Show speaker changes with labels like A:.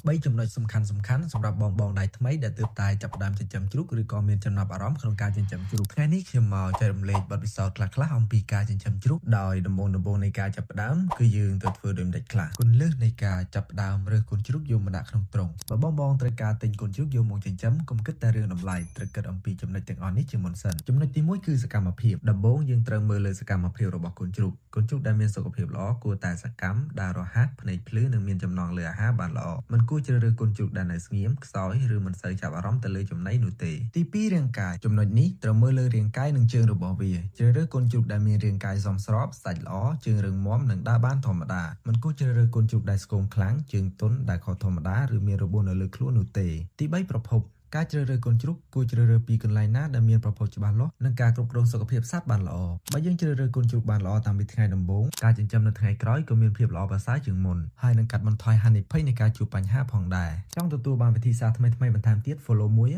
A: 3ចំណុចសំខាន់សម្រាប់បងដៃថ្មីដែលទើបតែចាប់ផ្ដើមចិញ្ចឹមជ្រូកឬក៏មានចំណាប់អារម្មណ៍ក្នុងការចិញ្ចឹមជ្រូកថ្ងៃនេះខ្ញុំមកចែករំលែកបទពិសោធន៍ខ្លះៗអំពីការចិញ្ចឹមជ្រូកដោយដំបូងនៃការចាប់ផ្ដើមគឺយើងទៅធ្វើដូចម្តេចខ្លះគន្លឹះនៃការចាប់ផ្ដើមរើសកូនជ្រូកយកមកដាក់ក្នុងទ្រុងបើបងត្រូវការទិញកូនជ្រូកយកមកចិញ្ចឹមកុំគិតតែរឿងតម្លៃត្រូវគិតអំពីចំណុចទាំងអស់នេះជាមុនសិនចំណុចទី1គឺសកម្មភាពដំបូងយើងត្រូវមើលលើសកម្មភាពរបស់កូនជ្រូកដែលមានសុខភាពល្អគួរតែសកម្មដើររហ័សភ្នែកភ្លឺនិងមានចំណង់លើអាហារបានល្អមិនគួរជ្រើសរើសកូនជ្រូកដែលនៅស្ងៀមខ្សោយឬមិនសូវចាប់អារម្មណ៍ទៅលើចំណីនោះទេទី2រាងកាយចំណុចនេះត្រូវមើលលើរាងកាយនិងជើងរបស់វាជ្រើសរើសកូនជ្រូកដែលមានរាងកាយសមស្របសាច់ល្អជើងរឹងមាំនិងដើរបានធម្មតាមិនគួរជ្រើសរើសកូនជ្រូកដែលស្គមខ្លាំងជើងទន់ដែលខុសធម្មតាឬមានរបួសនៅលើខ្លួននោះទេទី3ប្រភពការជ្រើសរើសកូនជ្រូកគួរជ្រើសរើសពីកន្លែងណាដែលមានប្រភពច្បាស់លាស់និងការគ្រប់គ្រងសុខភាពសត្វបានល្អបើយើងជ្រើសរើសកូនជ្រូកបានល្អតាំងពីថ្ងៃដំបូងការចិញ្ចឹមនៅថ្ងៃក្រោយក៏មានភាពល្អប្រសើរជាងមុនហើយនឹងកាត់បន្ថយហានិភ័យនៃការជួបបញ្ហាផងដែរចង់ទទួលបានវិធីសាស្ត្រថ្មីបន្ថែមទៀត follow មួយ